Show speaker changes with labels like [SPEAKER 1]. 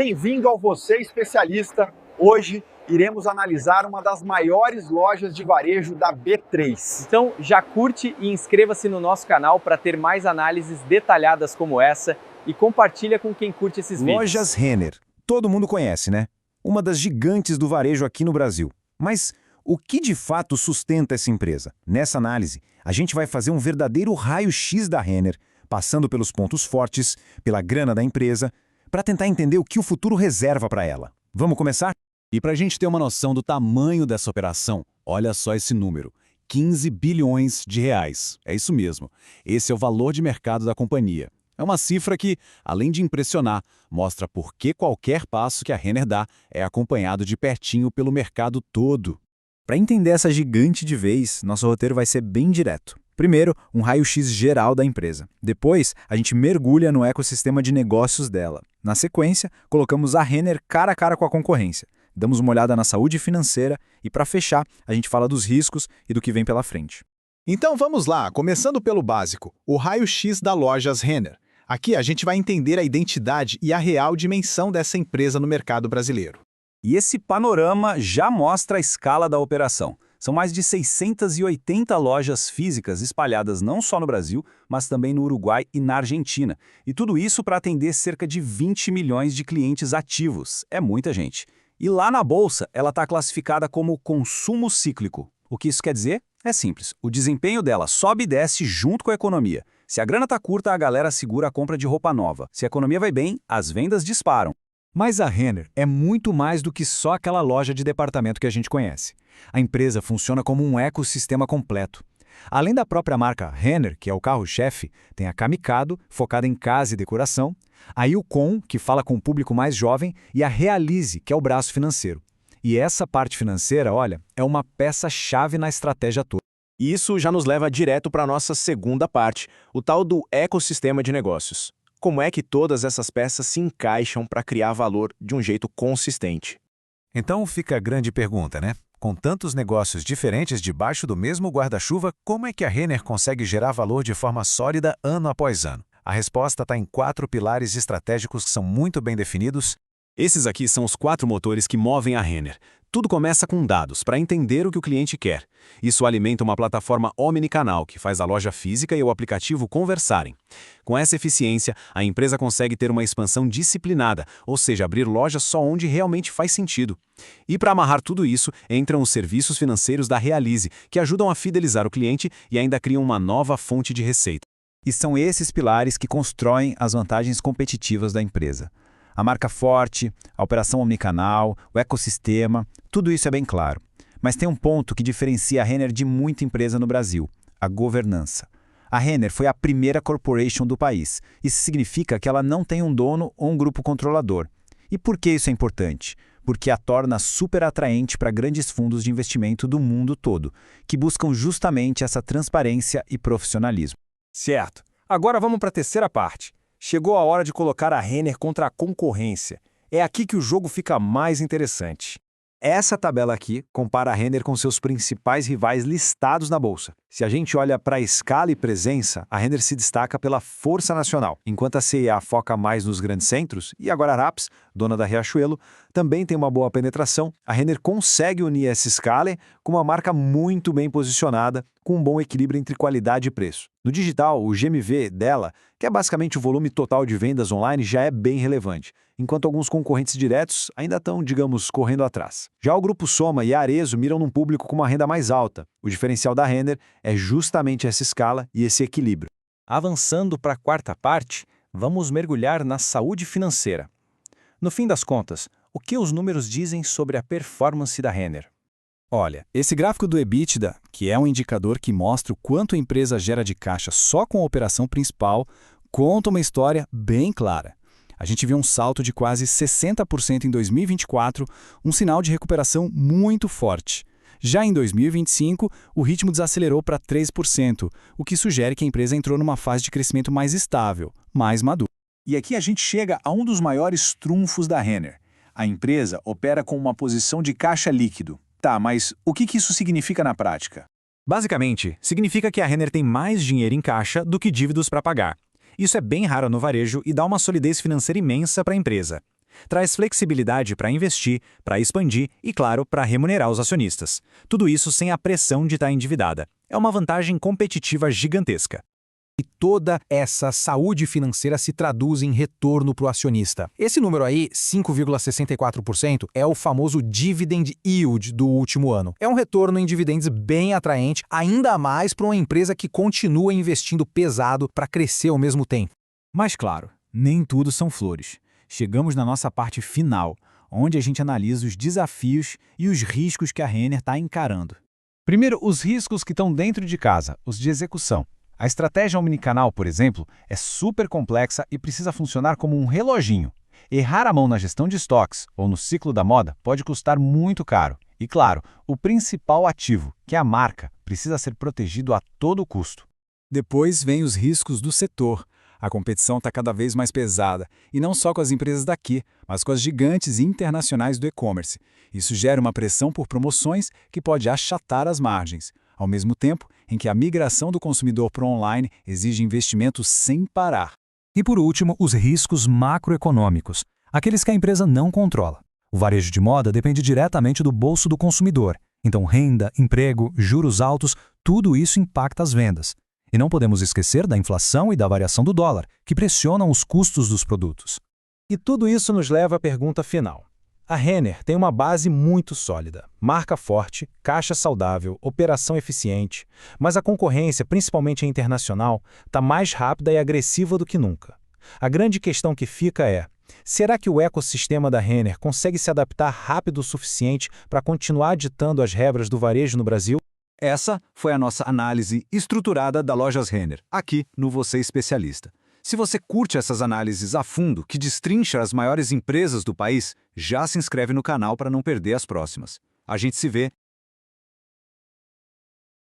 [SPEAKER 1] Bem-vindo ao Você Especialista. Hoje iremos analisar uma das maiores lojas de varejo da B3.
[SPEAKER 2] Então já curte e inscreva-se no nosso canal para ter mais análises detalhadas como essa e compartilha com quem curte esses vídeos.
[SPEAKER 3] Lojas Renner. Todo mundo conhece, né? Uma das gigantes do varejo aqui no Brasil. Mas o que de fato sustenta essa empresa? Nessa análise, a gente vai fazer um verdadeiro raio-x da Renner, passando pelos pontos fortes, pela grana da empresa, para tentar entender o que o futuro reserva para ela. Vamos começar?
[SPEAKER 4] E para a gente ter uma noção do tamanho dessa operação, olha só esse número, 15 bilhões de reais. É isso mesmo, esse é o valor de mercado da companhia. É uma cifra que, além de impressionar, mostra por que qualquer passo que a Renner dá é acompanhado de pertinho pelo mercado todo.
[SPEAKER 3] Para entender essa gigante de vez, nosso roteiro vai ser bem direto. Primeiro, um raio-x geral da empresa. Depois, a gente mergulha no ecossistema de negócios dela. Na sequência, colocamos a Renner cara a cara com a concorrência. Damos uma olhada na saúde financeira e, para fechar, a gente fala dos riscos e do que vem pela frente.
[SPEAKER 5] Então vamos lá, começando pelo básico, o raio-x da Lojas Renner. Aqui a gente vai entender a identidade e a real dimensão dessa empresa no mercado brasileiro.
[SPEAKER 4] E esse panorama já mostra a escala da operação. São mais de 680 lojas físicas espalhadas não só no Brasil, mas também no Uruguai e na Argentina. E tudo isso para atender cerca de 20 milhões de clientes ativos. É muita gente. E lá na Bolsa, ela está classificada como consumo cíclico. O que isso quer dizer? É simples. O desempenho dela sobe e desce junto com a economia. Se a grana está curta, a galera segura a compra de roupa nova. Se a economia vai bem, as vendas disparam.
[SPEAKER 3] Mas a Renner é muito mais do que só aquela loja de departamento que a gente conhece. A empresa funciona como um ecossistema completo. Além da própria marca Renner, que é o carro-chefe, tem a Camicado, focada em casa e decoração, a Youcom, que fala com o público mais jovem, e a Realize, que é o braço financeiro. E essa parte financeira, olha, é uma peça-chave na estratégia toda.
[SPEAKER 6] E isso já nos leva direto para a nossa segunda parte, o tal do ecossistema de negócios. Como é que todas essas peças se encaixam para criar valor de um jeito consistente?
[SPEAKER 7] Então fica a grande pergunta, né? Com tantos negócios diferentes debaixo do mesmo guarda-chuva, como é que a Renner consegue gerar valor de forma sólida ano após ano? A resposta está em 4 pilares estratégicos que são muito bem definidos.
[SPEAKER 4] Esses aqui são os 4 motores que movem a Renner. Tudo começa com dados, para entender o que o cliente quer. Isso alimenta uma plataforma omnicanal, que faz a loja física e o aplicativo conversarem. Com essa eficiência, a empresa consegue ter uma expansão disciplinada, ou seja, abrir lojas só onde realmente faz sentido. E para amarrar tudo isso, entram os serviços financeiros da Realize, que ajudam a fidelizar o cliente e ainda criam uma nova fonte de receita.
[SPEAKER 3] E são esses pilares que constroem as vantagens competitivas da empresa. A marca forte, a operação omnicanal, o ecossistema, tudo isso é bem claro. Mas tem um ponto que diferencia a Renner de muita empresa no Brasil: a governança. A Renner foi a primeira corporation do país. Isso significa que ela não tem um dono ou um grupo controlador. E por que isso é importante? Porque a torna super atraente para grandes fundos de investimento do mundo todo, que buscam justamente essa transparência e profissionalismo.
[SPEAKER 8] Certo. Agora vamos para a terceira parte. Chegou a hora de colocar a Renner contra a concorrência. É aqui que o jogo fica mais interessante.
[SPEAKER 3] Essa tabela aqui compara a Renner com seus principais rivais listados na Bolsa. Se a gente olha para a escala e presença, a Renner se destaca pela força nacional, enquanto a C&A foca mais nos grandes centros, e a Guararapes, dona da Riachuelo, também tem uma boa penetração. A Renner consegue unir essa escala com uma marca muito bem posicionada, com um bom equilíbrio entre qualidade e preço. No digital, o GMV dela, que é basicamente o volume total de vendas online, já é bem relevante, enquanto alguns concorrentes diretos ainda estão, digamos, correndo atrás. Já o Grupo Soma e a Arezzo miram num público com uma renda mais alta. O diferencial da Renner é justamente essa escala e esse equilíbrio.
[SPEAKER 8] Avançando para a quarta parte, vamos mergulhar na saúde financeira. No fim das contas, o que os números dizem sobre a performance da Renner?
[SPEAKER 4] Olha, esse gráfico do EBITDA, que é um indicador que mostra o quanto a empresa gera de caixa só com a operação principal, conta uma história bem clara. A gente viu um salto de quase 60% em 2024, um sinal de recuperação muito forte. Já em 2025, o ritmo desacelerou para 3%, o que sugere que a empresa entrou numa fase de crescimento mais estável, mais madura.
[SPEAKER 3] E aqui a gente chega a um dos maiores trunfos da Renner. A empresa opera com uma posição de caixa líquido. Tá, mas o que isso significa na prática?
[SPEAKER 7] Basicamente, significa que a Renner tem mais dinheiro em caixa do que dívidas para pagar. Isso é bem raro no varejo e dá uma solidez financeira imensa para a empresa.
[SPEAKER 3] Traz flexibilidade para investir, para expandir e, claro, para remunerar os acionistas. Tudo isso sem a pressão de estar endividada. É uma vantagem competitiva gigantesca.
[SPEAKER 7] E toda essa saúde financeira se traduz em retorno para o acionista. Esse número aí, 5,64%, é o famoso dividend yield do último ano. É um retorno em dividendos bem atraente, ainda mais para uma empresa que continua investindo pesado para crescer ao mesmo tempo.
[SPEAKER 3] Mas claro, nem tudo são flores. Chegamos na nossa parte final, onde a gente analisa os desafios e os riscos que a Renner está encarando.
[SPEAKER 8] Primeiro, os riscos que estão dentro de casa, os de execução. A estratégia omnicanal, por exemplo, é super complexa e precisa funcionar como um reloginho. Errar a mão na gestão de estoques ou no ciclo da moda pode custar muito caro. E claro, o principal ativo, que é a marca, precisa ser protegido a todo custo.
[SPEAKER 3] Depois vem os riscos do setor. A competição está cada vez mais pesada, e não só com as empresas daqui, mas com as gigantes internacionais do e-commerce. Isso gera uma pressão por promoções que pode achatar as margens, ao mesmo tempo em que a migração do consumidor para o online exige investimentos sem parar.
[SPEAKER 8] E por último, os riscos macroeconômicos, aqueles que a empresa não controla. O varejo de moda depende diretamente do bolso do consumidor. Então renda, emprego, juros altos, tudo isso impacta as vendas. E não podemos esquecer da inflação e da variação do dólar, que pressionam os custos dos produtos. E tudo isso nos leva à pergunta final. A Renner tem uma base muito sólida, marca forte, caixa saudável, operação eficiente, mas a concorrência, principalmente a internacional, está mais rápida e agressiva do que nunca. A grande questão que fica é: será que o ecossistema da Renner consegue se adaptar rápido o suficiente para continuar ditando as regras do varejo no Brasil?
[SPEAKER 3] Essa foi a nossa análise estruturada da Lojas Renner, aqui no Você Especialista. Se você curte essas análises a fundo, que destrincham as maiores empresas do país, já se inscreve no canal para não perder as próximas. A gente se vê